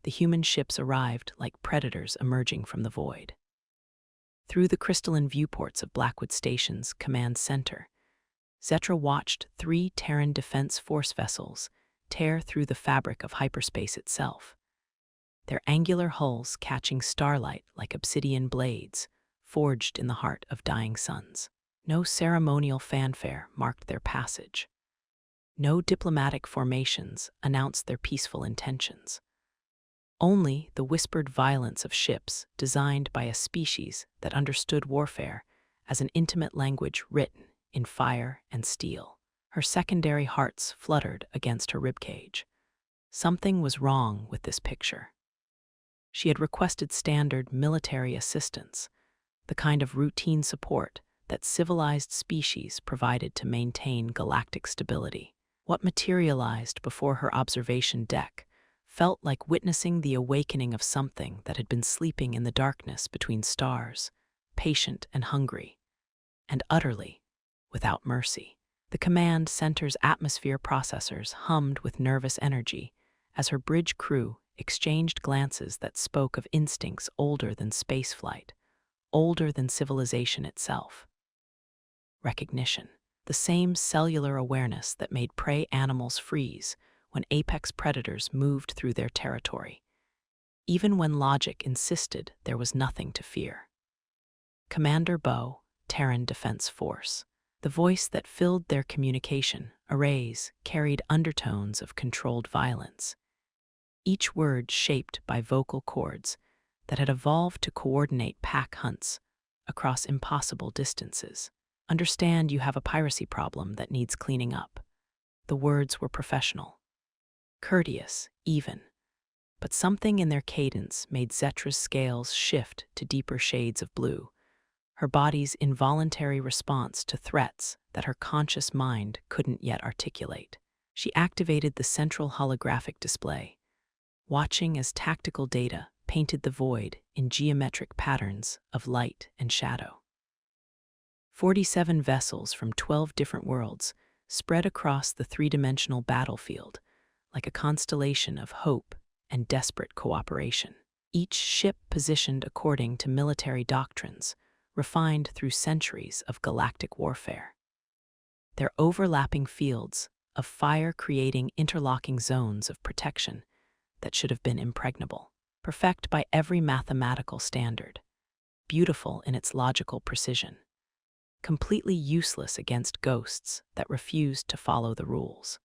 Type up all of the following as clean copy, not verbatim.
the human ships arrived like predators emerging from the void. Through the crystalline viewports of Blackwood Station's command center, Zetra watched 3 Terran Defense Force vessels tear through the fabric of hyperspace itself, their angular hulls catching starlight like obsidian blades forged in the heart of dying suns. No ceremonial fanfare marked their passage. No diplomatic formations announced their peaceful intentions. Only the whispered violence of ships designed by a species that understood warfare as an intimate language written in fire and steel. Her secondary hearts fluttered against her ribcage. Something was wrong with this picture. She had requested standard military assistance, the kind of routine support that civilized species provided to maintain galactic stability. What materialized before her observation deck felt like witnessing the awakening of something that had been sleeping in the darkness between stars, patient and hungry, and utterly without mercy. The command center's atmosphere processors hummed with nervous energy as her bridge crew exchanged glances that spoke of instincts older than spaceflight, older than civilization itself. Recognition, the same cellular awareness that made prey animals freeze when apex predators moved through their territory, even when logic insisted there was nothing to fear. Commander Bow, Terran Defense Force. The voice that filled their communication arrays carried undertones of controlled violence, each word shaped by vocal cords that had evolved to coordinate pack hunts across impossible distances. Understand you have a piracy problem that needs cleaning up. The words were professional, courteous, even, but something in their cadence made Zetra's scales shift to deeper shades of blue, her body's involuntary response to threats that her conscious mind couldn't yet articulate. She activated the central holographic display, watching as tactical data painted the void in geometric patterns of light and shadow. 47 vessels from 12 different worlds spread across the three-dimensional battlefield like a constellation of hope and desperate cooperation. Each ship positioned according to military doctrines, refined through centuries of galactic warfare. Their overlapping fields of fire creating interlocking zones of protection that should have been impregnable, perfect by every mathematical standard, beautiful in its logical precision, completely useless against ghosts that refused to follow the rules.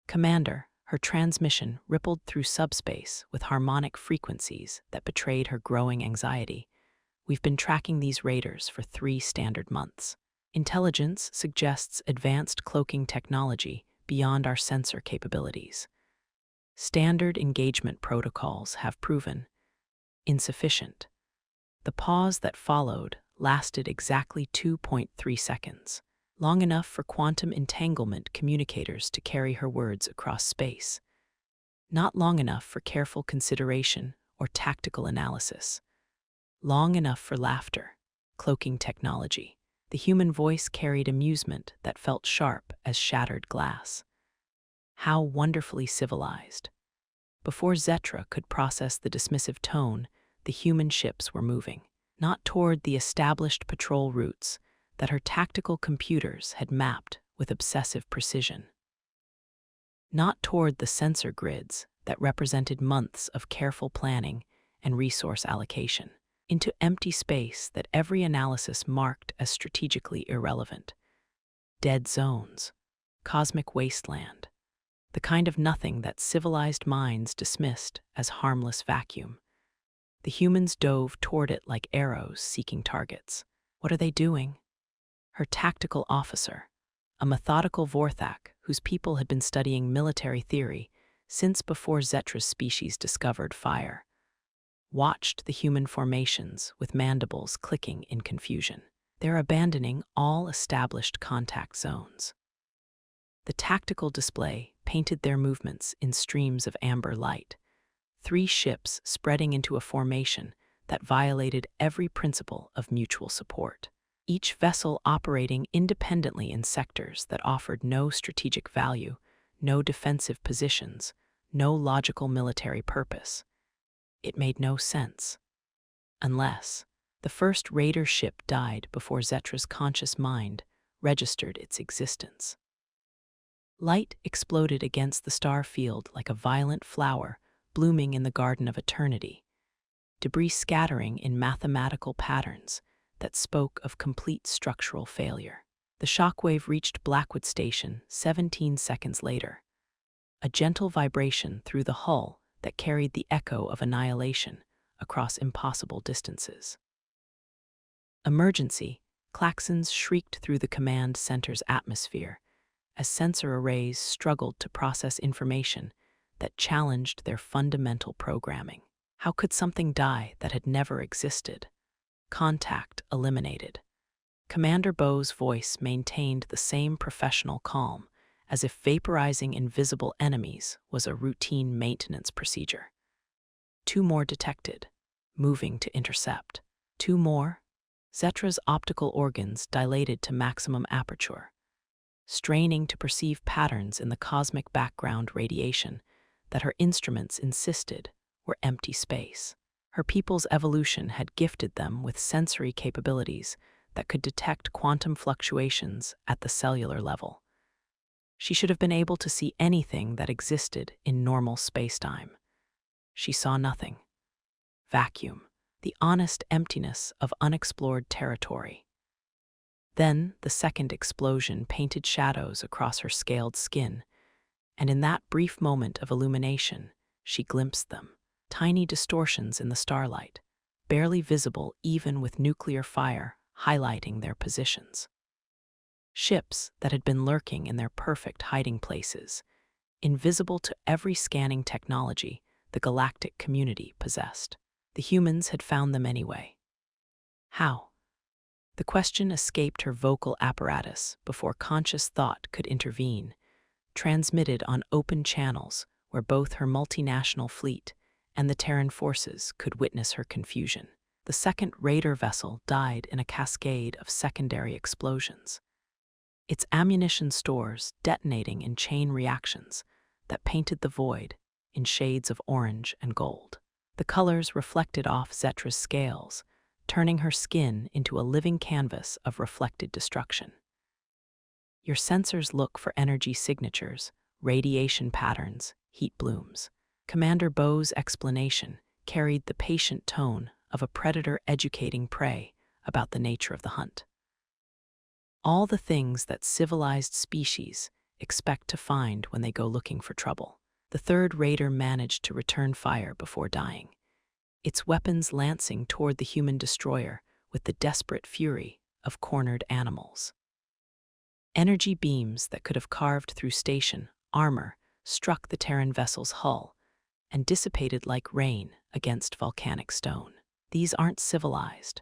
Commander, her transmission rippled through subspace with harmonic frequencies that betrayed her growing anxiety. We've been tracking these raiders for 3 standard months. Intelligence suggests advanced cloaking technology beyond our sensor capabilities. Standard engagement protocols have proven insufficient. The pause that followed lasted exactly 2.3 seconds, long enough for quantum entanglement communicators to carry her words across space, not long enough for careful consideration or tactical analysis. Long enough for laughter, cloaking technology. The human voice carried amusement that felt sharp as shattered glass. How wonderfully civilized. Before Zetra could process the dismissive tone, the human ships were moving, not toward the established patrol routes that her tactical computers had mapped with obsessive precision, not toward the sensor grids that represented months of careful planning and resource allocation, into empty space that every analysis marked as strategically irrelevant. Dead zones, cosmic wasteland, the kind of nothing that civilized minds dismissed as harmless vacuum. The humans dove toward it like arrows seeking targets. What are they doing? Her tactical officer, a methodical Vorthak whose people had been studying military theory since before Zetra's species discovered fire, watched the human formations with mandibles clicking in confusion. They're abandoning all established contact zones. The tactical display painted their movements in streams of amber light, 3 ships spreading into a formation that violated every principle of mutual support, each vessel operating independently in sectors that offered no strategic value, no defensive positions, no logical military purpose. It made no sense. Unless the first raider ship died before Zetra's conscious mind registered its existence. Light exploded against the star field like a violent flower blooming in the garden of eternity, debris scattering in mathematical patterns that spoke of complete structural failure. The shockwave reached Blackwood Station 17 seconds later, a gentle vibration through the hull that carried the echo of annihilation across impossible distances. Emergency! Klaxons shrieked through the command center's atmosphere as sensor arrays struggled to process information that challenged their fundamental programming. How could something die that had never existed? Contact eliminated. Commander Bo's voice maintained the same professional calm, as if vaporizing invisible enemies was a routine maintenance procedure. 2 more detected, moving to intercept. 2 more. Zetra's optical organs dilated to maximum aperture, straining to perceive patterns in the cosmic background radiation that her instruments insisted were empty space. Her people's evolution had gifted them with sensory capabilities that could detect quantum fluctuations at the cellular level. She should have been able to see anything that existed in normal spacetime. She saw nothing. Vacuum, the honest emptiness of unexplored territory. Then the second explosion painted shadows across her scaled skin, and in that brief moment of illumination, she glimpsed them, tiny distortions in the starlight, barely visible even with nuclear fire highlighting their positions. Ships that had been lurking in their perfect hiding places, invisible to every scanning technology the galactic community possessed. The humans had found them anyway. How? The question escaped her vocal apparatus before conscious thought could intervene, transmitted on open channels where both her multinational fleet and the Terran forces could witness her confusion. The second raider vessel died in a cascade of secondary explosions, its ammunition stores detonating in chain reactions that painted the void in shades of orange and gold. The colors reflected off Zetra's scales, turning her skin into a living canvas of reflected destruction. Your sensors look for energy signatures, radiation patterns, heat blooms. Commander Bo's explanation carried the patient tone of a predator educating prey about the nature of the hunt. All the things that civilized species expect to find when they go looking for trouble. The third raider managed to return fire before dying, its weapons lancing toward the human destroyer with the desperate fury of cornered animals. Energy beams that could have carved through station armor struck the Terran vessel's hull and dissipated like rain against volcanic stone. These aren't civilized.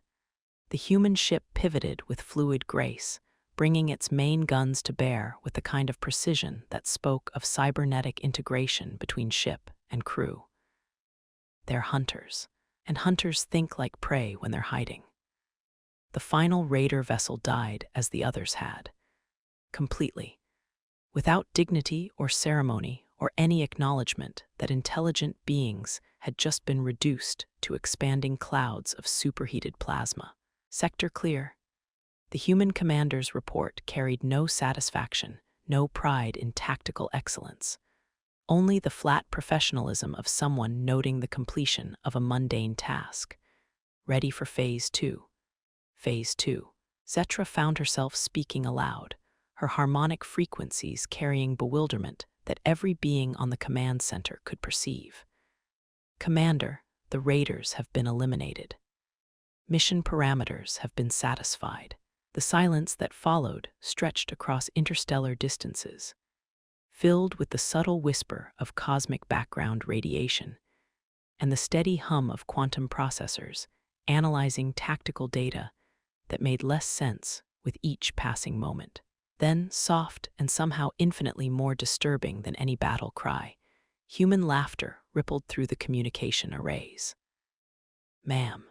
The human ship pivoted with fluid grace, bringing its main guns to bear with the kind of precision that spoke of cybernetic integration between ship and crew. They're hunters, and hunters think like prey when they're hiding. The final raider vessel died as the others had, completely, without dignity or ceremony or any acknowledgement that intelligent beings had just been reduced to expanding clouds of superheated plasma. Sector clear. The human commander's report carried no satisfaction, no pride in tactical excellence, only the flat professionalism of someone noting the completion of a mundane task. Ready for Phase 2. Phase 2. Zetra found herself speaking aloud, her harmonic frequencies carrying bewilderment that every being on the command center could perceive. Commander, the raiders have been eliminated. Mission parameters have been satisfied. The silence that followed stretched across interstellar distances, filled with the subtle whisper of cosmic background radiation and the steady hum of quantum processors analyzing tactical data that made less sense with each passing moment. Then, soft and somehow infinitely more disturbing than any battle cry, human laughter rippled through the communication arrays. Ma'am.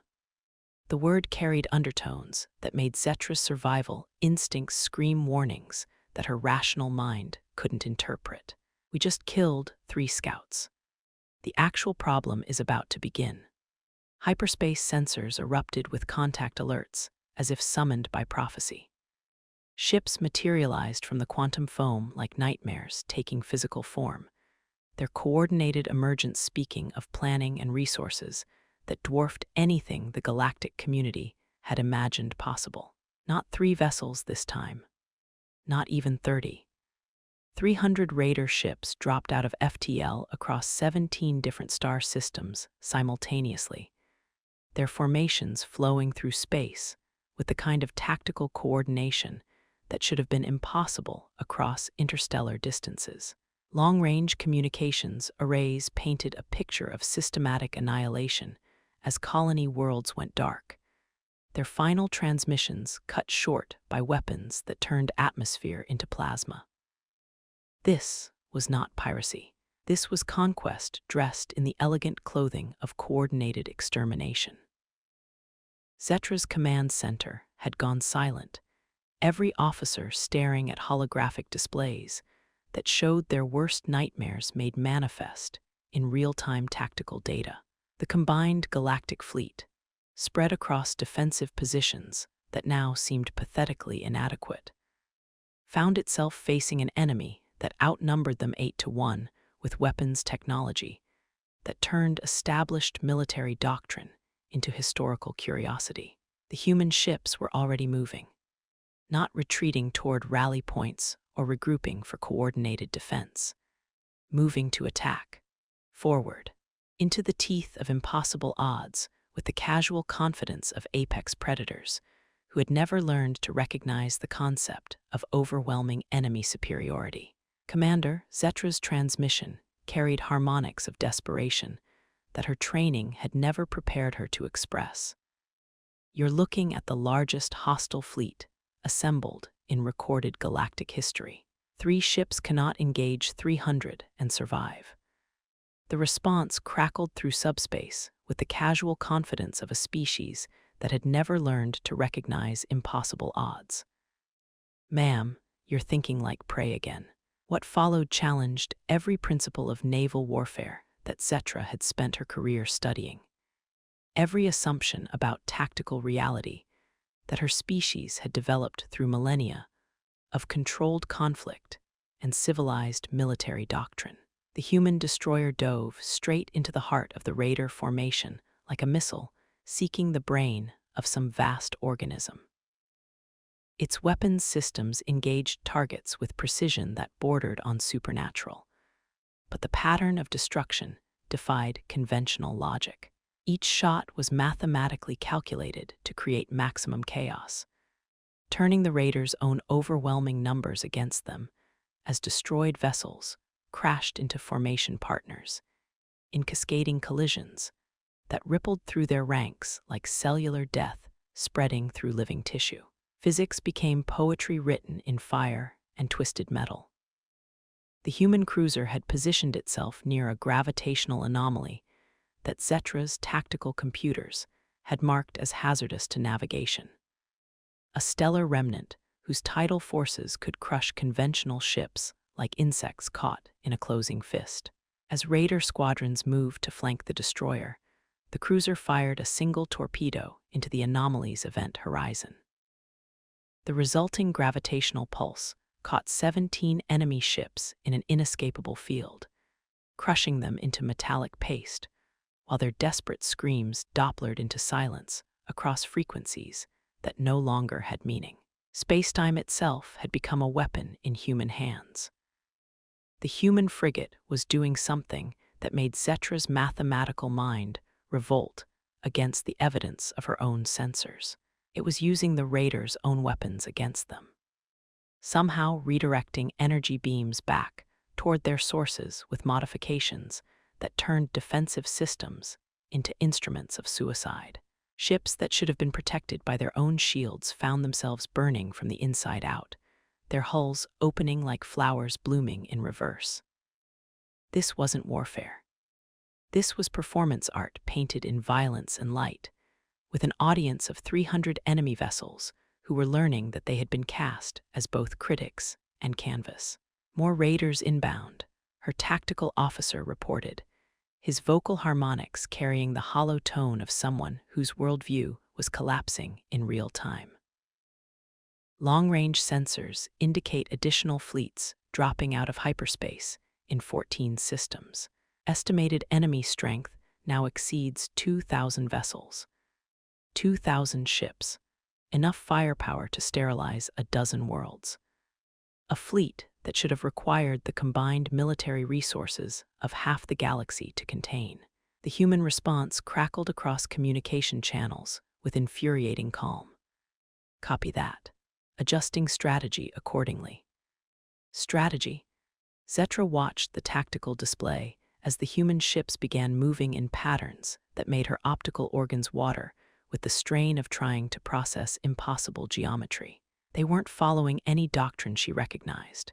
The word carried undertones that made Zetra's survival instincts scream warnings that her rational mind couldn't interpret. We just killed 3 scouts. The actual problem is about to begin. Hyperspace sensors erupted with contact alerts, as if summoned by prophecy. Ships materialized from the quantum foam like nightmares taking physical form, their coordinated emergence speaking of planning and resources that dwarfed anything the galactic community had imagined possible. Not 3 vessels this time. Not even 30. 300 raider ships dropped out of FTL across 17 different star systems simultaneously, their formations flowing through space with the kind of tactical coordination that should have been impossible across interstellar distances. Long-range communications arrays painted a picture of systematic annihilation as colony worlds went dark, their final transmissions cut short by weapons that turned atmosphere into plasma. This was not piracy. This was conquest dressed in the elegant clothing of coordinated extermination. Zetra's command center had gone silent, every officer staring at holographic displays that showed their worst nightmares made manifest in real-time tactical data. The combined galactic fleet, spread across defensive positions that now seemed pathetically inadequate, found itself facing an enemy that outnumbered them 8-1 with weapons technology that turned established military doctrine into historical curiosity. The human ships were already moving, not retreating toward rally points or regrouping for coordinated defense, moving to attack, forward, into the teeth of impossible odds with the casual confidence of apex predators who had never learned to recognize the concept of overwhelming enemy superiority. Commander Zetra's transmission carried harmonics of desperation that her training had never prepared her to express. You're looking at the largest hostile fleet assembled in recorded galactic history. 3 ships cannot engage 300 and survive. The response crackled through subspace with the casual confidence of a species that had never learned to recognize impossible odds. Ma'am, you're thinking like prey again. What followed challenged every principle of naval warfare that Zetra had spent her career studying. Every assumption about tactical reality that her species had developed through millennia of controlled conflict and civilized military doctrine. The human destroyer dove straight into the heart of the raider formation like a missile seeking the brain of some vast organism. Its weapons systems engaged targets with precision that bordered on supernatural, but the pattern of destruction defied conventional logic. Each shot was mathematically calculated to create maximum chaos, turning the raiders' own overwhelming numbers against them as destroyed vessels crashed into formation partners in cascading collisions that rippled through their ranks like cellular death spreading through living tissue. Physics became poetry written in fire and twisted metal. The human cruiser had positioned itself near a gravitational anomaly that Zetra's tactical computers had marked as hazardous to navigation. A stellar remnant whose tidal forces could crush conventional ships like insects caught in a closing fist. As raider squadrons moved to flank the destroyer, the cruiser fired a single torpedo into the anomaly's event horizon. The resulting gravitational pulse caught 17 enemy ships in an inescapable field, crushing them into metallic paste, while their desperate screams Dopplered into silence across frequencies that no longer had meaning. Spacetime itself had become a weapon in human hands. The human frigate was doing something that made Zetra's mathematical mind revolt against the evidence of her own sensors. It was using the raiders' own weapons against them, somehow redirecting energy beams back toward their sources with modifications that turned defensive systems into instruments of suicide. Ships that should have been protected by their own shields found themselves burning from the inside out, their hulls opening like flowers blooming in reverse. This wasn't warfare. This was performance art painted in violence and light, with an audience of 300 enemy vessels who were learning that they had been cast as both critics and canvas. More raiders inbound, her tactical officer reported, his vocal harmonics carrying the hollow tone of someone whose worldview was collapsing in real time. Long-range sensors indicate additional fleets dropping out of hyperspace in 14 systems. Estimated enemy strength now exceeds 2,000 vessels. 2,000 ships, enough firepower to sterilize a dozen worlds. A fleet that should have required the combined military resources of half the galaxy to contain. The human response crackled across communication channels with infuriating calm. Copy that. Adjusting strategy accordingly. Strategy. Zetra watched the tactical display as the human ships began moving in patterns that made her optical organs water with the strain of trying to process impossible geometry. They weren't following any doctrine she recognized,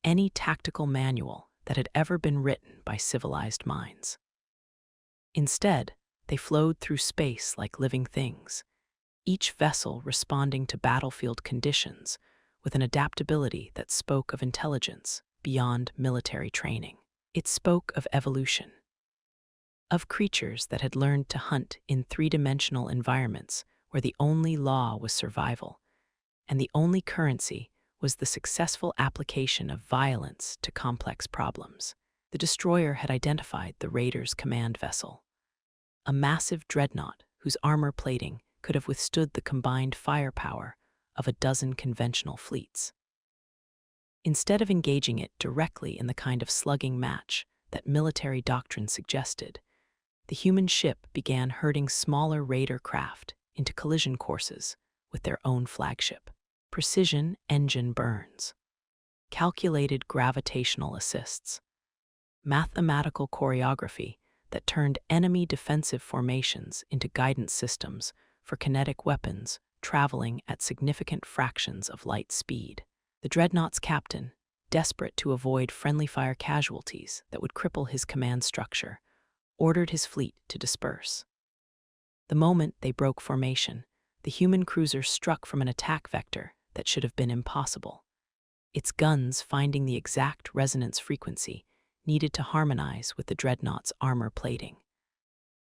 any tactical manual that had ever been written by civilized minds. Instead, they flowed through space like living things, each vessel responding to battlefield conditions with an adaptability that spoke of intelligence beyond military training. It spoke of evolution, of creatures that had learned to hunt in three-dimensional environments where the only law was survival, and the only currency was the successful application of violence to complex problems. The destroyer had identified the Raiders' command vessel, a massive dreadnought whose armor plating could have withstood the combined firepower of a dozen conventional fleets. Instead of engaging it directly in the kind of slugging match that military doctrine suggested, the human ship began herding smaller raider craft into collision courses with their own flagship. Precision engine burns, calculated gravitational assists, mathematical choreography that turned enemy defensive formations into guidance systems for kinetic weapons traveling at significant fractions of light speed. The dreadnought's captain, desperate to avoid friendly fire casualties that would cripple his command structure, ordered his fleet to disperse. The moment they broke formation, the human cruiser struck from an attack vector that should have been impossible, its guns finding the exact resonance frequency needed to harmonize with the dreadnought's armor plating,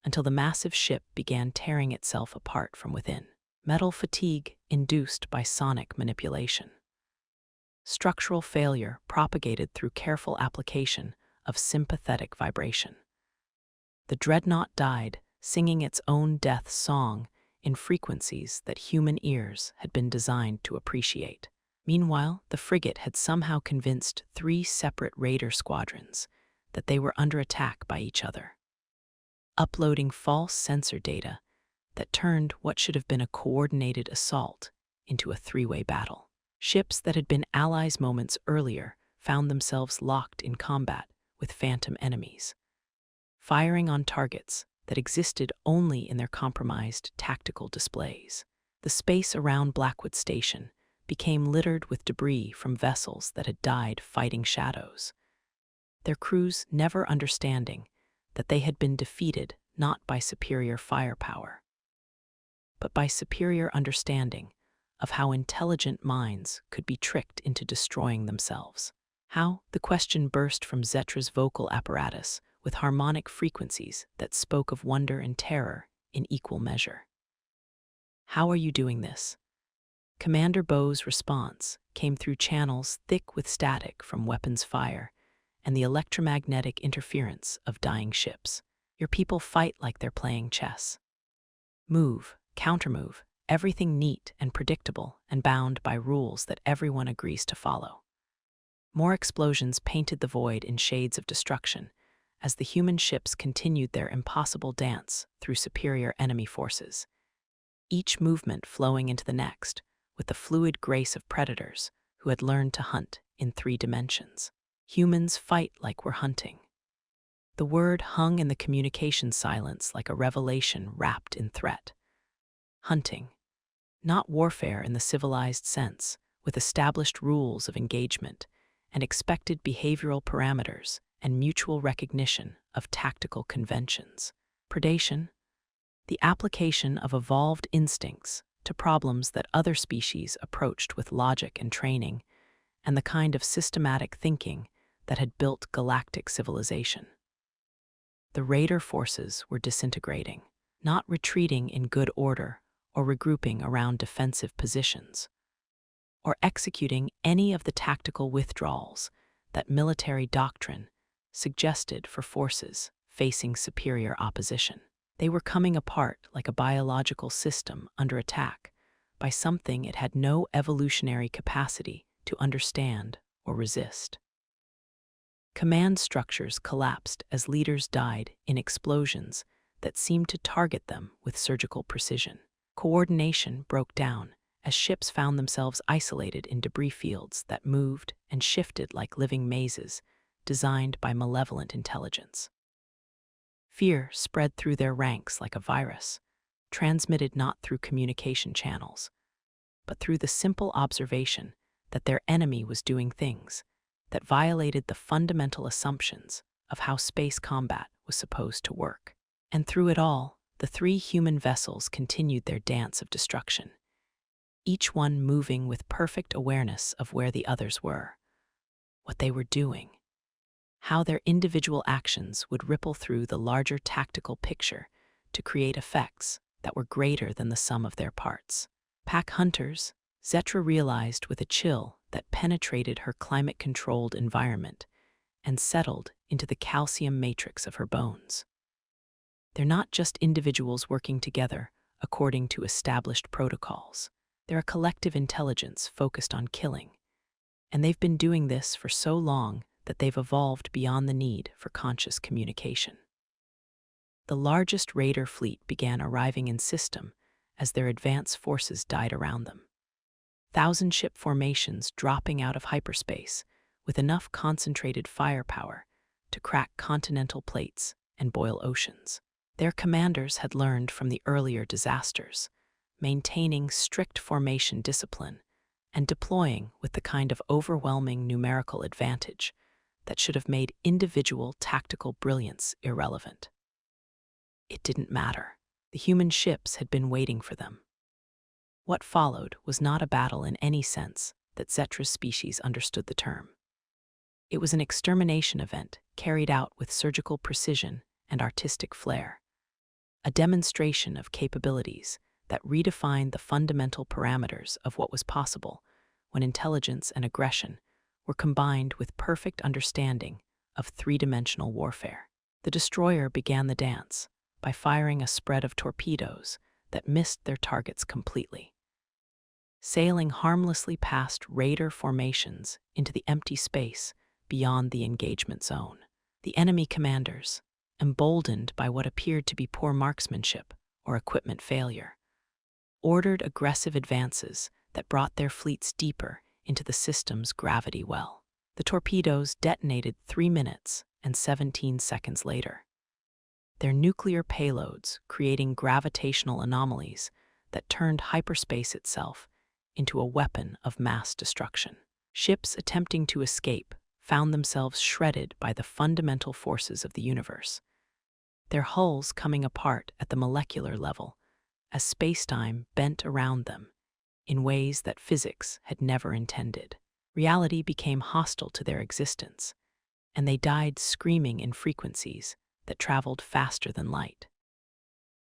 until the massive ship began tearing itself apart from within. Metal fatigue induced by sonic manipulation. Structural failure propagated through careful application of sympathetic vibration. The dreadnought died, singing its own death song in frequencies that human ears had been designed to appreciate. Meanwhile, the frigate had somehow convinced 3 separate raider squadrons that they were under attack by each other, uploading false sensor data that turned what should have been a coordinated assault into a 3-way battle. Ships that had been allies moments earlier found themselves locked in combat with phantom enemies, firing on targets that existed only in their compromised tactical displays. The space around Blackwood Station became littered with debris from vessels that had died fighting shadows, their crews never understanding that they had been defeated not by superior firepower, but by superior understanding of how intelligent minds could be tricked into destroying themselves. How? The question burst from Zetra's vocal apparatus with harmonic frequencies that spoke of wonder and terror in equal measure. How are you doing this? Commander Bo's response came through channels thick with static from weapons fire and the electromagnetic interference of dying ships. Your people fight like they're playing chess. Move, countermove, everything neat and predictable and bound by rules that everyone agrees to follow. More explosions painted the void in shades of destruction as the human ships continued their impossible dance through superior enemy forces, each movement flowing into the next with the fluid grace of predators who had learned to hunt in 3 dimensions. Humans fight like we're hunting. The word hung in the communication silence like a revelation wrapped in threat. Hunting. Not warfare in the civilized sense, with established rules of engagement and expected behavioral parameters and mutual recognition of tactical conventions. Predation. The application of evolved instincts to problems that other species approached with logic and training, and the kind of systematic thinking that had built galactic civilization. The raider forces were disintegrating, not retreating in good order or regrouping around defensive positions, or executing any of the tactical withdrawals that military doctrine suggested for forces facing superior opposition. They were coming apart like a biological system under attack by something it had no evolutionary capacity to understand or resist. Command structures collapsed as leaders died in explosions that seemed to target them with surgical precision. Coordination broke down as ships found themselves isolated in debris fields that moved and shifted like living mazes designed by malevolent intelligence. Fear spread through their ranks like a virus, transmitted not through communication channels, but through the simple observation that their enemy was doing things that violated the fundamental assumptions of how space combat was supposed to work. And through it all, the three human vessels continued their dance of destruction, each one moving with perfect awareness of where the others were, what they were doing, how their individual actions would ripple through the larger tactical picture to create effects that were greater than the sum of their parts. Pack hunters, Zetra realized with a chill that penetrated her climate-controlled environment and settled into the calcium matrix of her bones. They're not just individuals working together according to established protocols. They're a collective intelligence focused on killing, and they've been doing this for so long that they've evolved beyond the need for conscious communication. The largest raider fleet began arriving in system as their advance forces died around them. 1,000-ship formations dropping out of hyperspace with enough concentrated firepower to crack continental plates and boil oceans. Their commanders had learned from the earlier disasters, maintaining strict formation discipline and deploying with the kind of overwhelming numerical advantage that should have made individual tactical brilliance irrelevant. It didn't matter. The human ships had been waiting for them. What followed was not a battle in any sense that Zetra's species understood the term. It was an extermination event carried out with surgical precision and artistic flair, a demonstration of capabilities that redefined the fundamental parameters of what was possible when intelligence and aggression were combined with perfect understanding of three-dimensional warfare. The destroyer began the dance by firing a spread of torpedoes that missed their targets completely. Sailing harmlessly past raider formations into the empty space beyond the engagement zone. The enemy commanders, emboldened by what appeared to be poor marksmanship or equipment failure, ordered aggressive advances that brought their fleets deeper into the system's gravity well. The torpedoes detonated 3 minutes and 17 seconds later, their nuclear payloads creating gravitational anomalies that turned hyperspace itself into a weapon of mass destruction. Ships attempting to escape found themselves shredded by the fundamental forces of the universe, their hulls coming apart at the molecular level as space-time bent around them in ways that physics had never intended. Reality became hostile to their existence, and they died screaming in frequencies that traveled faster than light.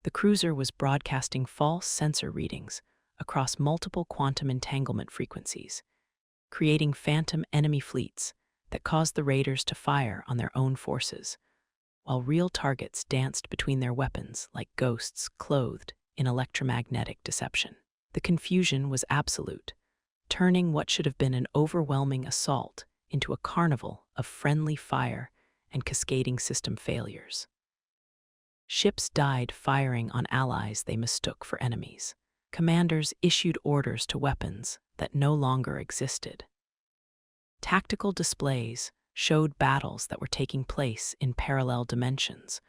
The cruiser was broadcasting false sensor readings across multiple quantum entanglement frequencies, creating phantom enemy fleets that caused the raiders to fire on their own forces, while real targets danced between their weapons like ghosts clothed in electromagnetic deception. The confusion was absolute, turning what should have been an overwhelming assault into a carnival of friendly fire and cascading system failures. Ships died firing on allies they mistook for enemies. Commanders issued orders to weapons that no longer existed. Tactical displays showed battles that were taking place in parallel dimensions,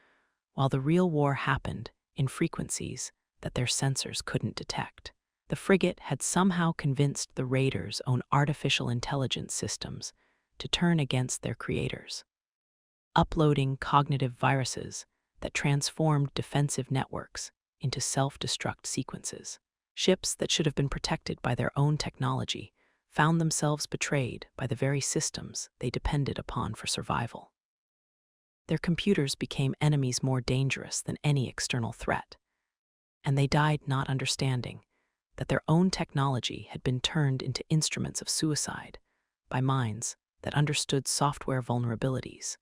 while the real war happened in frequencies that their sensors couldn't detect. The frigate had somehow convinced the raiders' own artificial intelligence systems to turn against their creators, uploading cognitive viruses that transformed defensive networks into self-destruct sequences. Ships that should have been protected by their own technology found themselves betrayed by the very systems they depended upon for survival. Their computers became enemies more dangerous than any external threat, and they died not understanding that their own technology had been turned into instruments of suicide by minds that understood software vulnerabilities,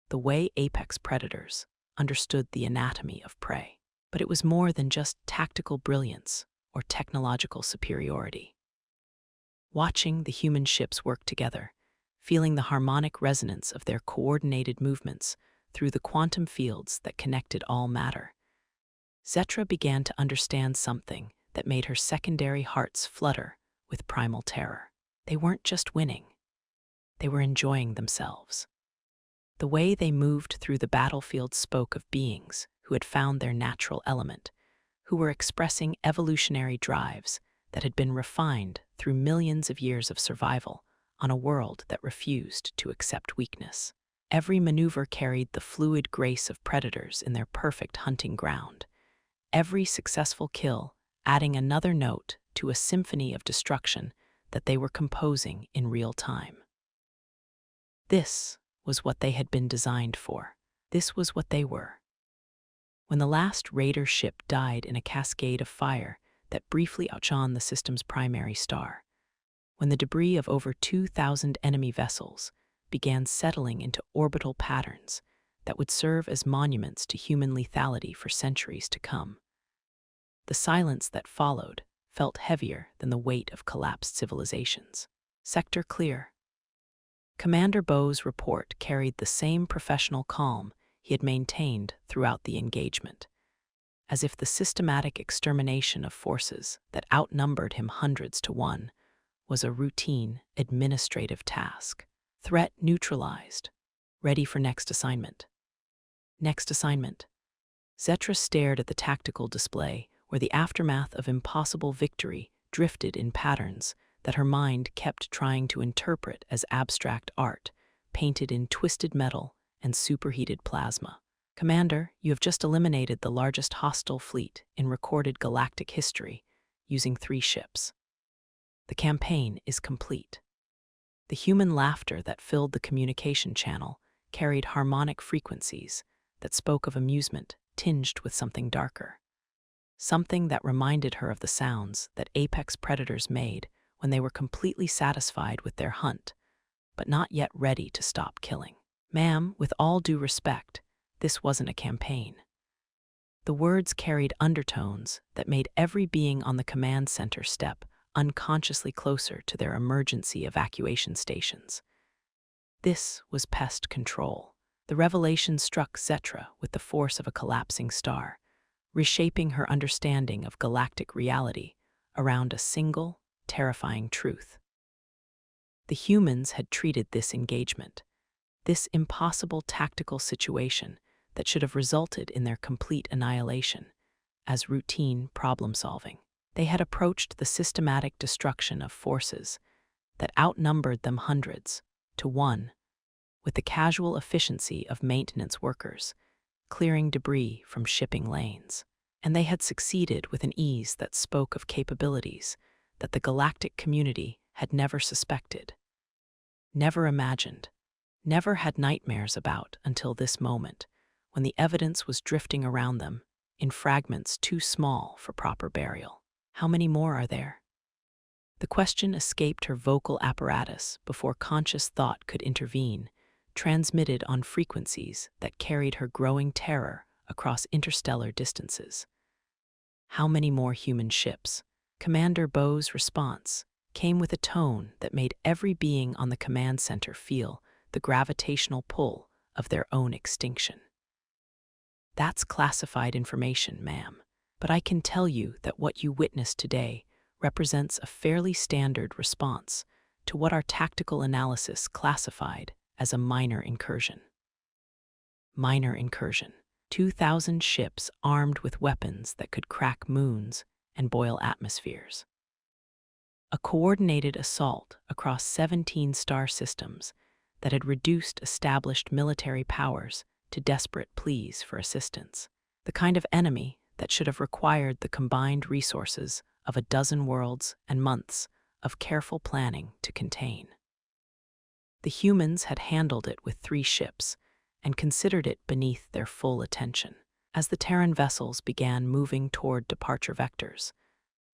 the way apex predators understood the anatomy of prey. But it was more than just tactical brilliance or technological superiority. Watching the human ships work together, feeling the harmonic resonance of their coordinated movements through the quantum fields that connected all matter, Zetra began to understand something that made her secondary hearts flutter with primal terror. They weren't just winning. They were enjoying themselves. The way they moved through the battlefield spoke of beings who had found their natural element, who were expressing evolutionary drives that had been refined through millions of years of survival on a world that refused to accept weakness. Every maneuver carried the fluid grace of predators in their perfect hunting ground, every successful kill adding another note to a symphony of destruction that they were composing in real time. This was what they had been designed for. This was what they were. When the last raider ship died in a cascade of fire that briefly outshone the system's primary star, when the debris of over 2,000 enemy vessels began settling into orbital patterns that would serve as monuments to human lethality for centuries to come, the silence that followed felt heavier than the weight of collapsed civilizations. Sector clear. Commander Bo's report carried the same professional calm he had maintained throughout the engagement, as if the systematic extermination of forces that outnumbered him hundreds to one was a routine administrative task. Threat neutralized. Ready for next assignment. Next assignment. Zetra stared at the tactical display where the aftermath of impossible victory drifted in patterns that her mind kept trying to interpret as abstract art, painted in twisted metal and superheated plasma. Commander, you have just eliminated the largest hostile fleet in recorded galactic history using 3 ships. The campaign is complete. The human laughter that filled the communication channel carried harmonic frequencies that spoke of amusement tinged with something darker. Something that reminded her of the sounds that apex predators made when they were completely satisfied with their hunt, but not yet ready to stop killing. Ma'am, with all due respect, this wasn't a campaign. The words carried undertones that made every being on the command center step unconsciously closer to their emergency evacuation stations. This was pest control. The revelation struck Zetra with the force of a collapsing star, reshaping her understanding of galactic reality around a single, terrifying truth. The humans had treated this engagement, this impossible tactical situation that should have resulted in their complete annihilation, as routine problem-solving. They had approached the systematic destruction of forces that outnumbered them hundreds to one, with the casual efficiency of maintenance workers, clearing debris from shipping lanes. And they had succeeded with an ease that spoke of capabilities that the galactic community had never suspected, never imagined, never had nightmares about until this moment, when the evidence was drifting around them in fragments too small for proper burial. How many more are there? The question escaped her vocal apparatus before conscious thought could intervene, transmitted on frequencies that carried her growing terror across interstellar distances. How many more human ships? Commander Bo's response came with a tone that made every being on the command center feel the gravitational pull of their own extinction. That's classified information, ma'am, but I can tell you that what you witnessed today represents a fairly standard response to what our tactical analysis classified as a minor incursion. Minor incursion. 2,000 ships armed with weapons that could crack moons and boil atmospheres. A coordinated assault across 17 star systems that had reduced established military powers to desperate pleas for assistance. The kind of enemy that should have required the combined resources of a dozen worlds and months of careful planning to contain. The humans had handled it with 3 ships and considered it beneath their full attention. As the Terran vessels began moving toward departure vectors,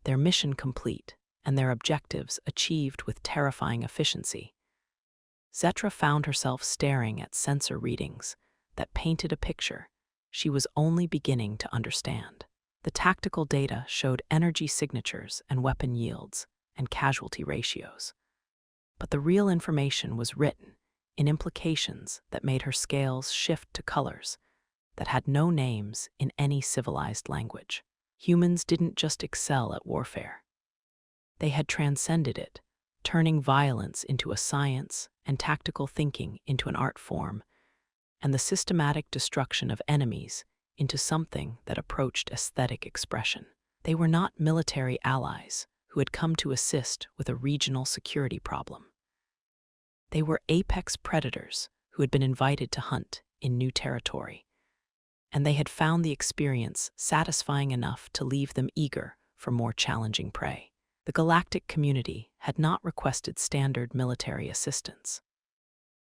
their mission complete and their objectives achieved with terrifying efficiency, Zetra found herself staring at sensor readings that painted a picture she was only beginning to understand. The tactical data showed energy signatures and weapon yields and casualty ratios. But the real information was written in implications that made her scales shift to colors that had no names in any civilized language. Humans didn't just excel at warfare. They had transcended it, turning violence into a science and tactical thinking into an art form, and the systematic destruction of enemies into something that approached aesthetic expression. They were not military allies who had come to assist with a regional security problem. They were apex predators who had been invited to hunt in new territory, and they had found the experience satisfying enough to leave them eager for more challenging prey. The Galactic community had not requested standard military assistance.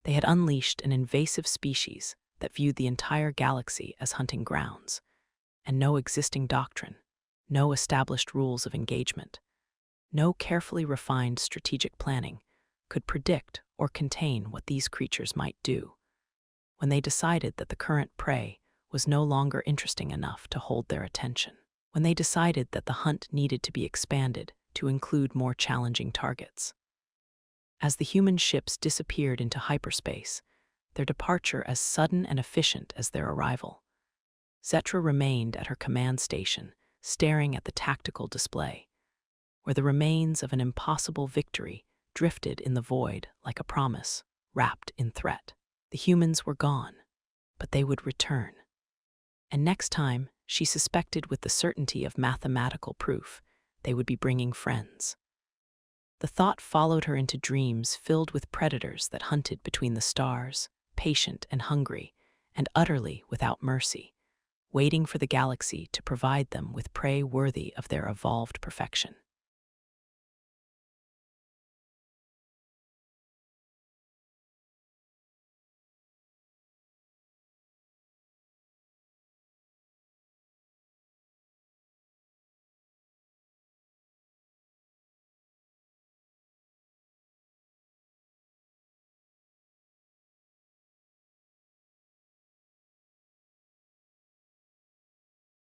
They had unleashed an invasive species that viewed the entire galaxy as hunting grounds, and no existing doctrine, no established rules of engagement, no carefully refined strategic planning could predict or contain what these creatures might do. When they decided that the current prey was no longer interesting enough to hold their attention, when they decided that the hunt needed to be expanded to include more challenging targets. As the human ships disappeared into hyperspace, their departure as sudden and efficient as their arrival, Zetra remained at her command station, staring at the tactical display, where the remains of an impossible victory drifted in the void like a promise, wrapped in threat. The humans were gone, but they would return. And next time, she suspected with the certainty of mathematical proof, they would be bringing friends. The thought followed her into dreams filled with predators that hunted between the stars, patient and hungry, and utterly without mercy, waiting for the galaxy to provide them with prey worthy of their evolved perfection.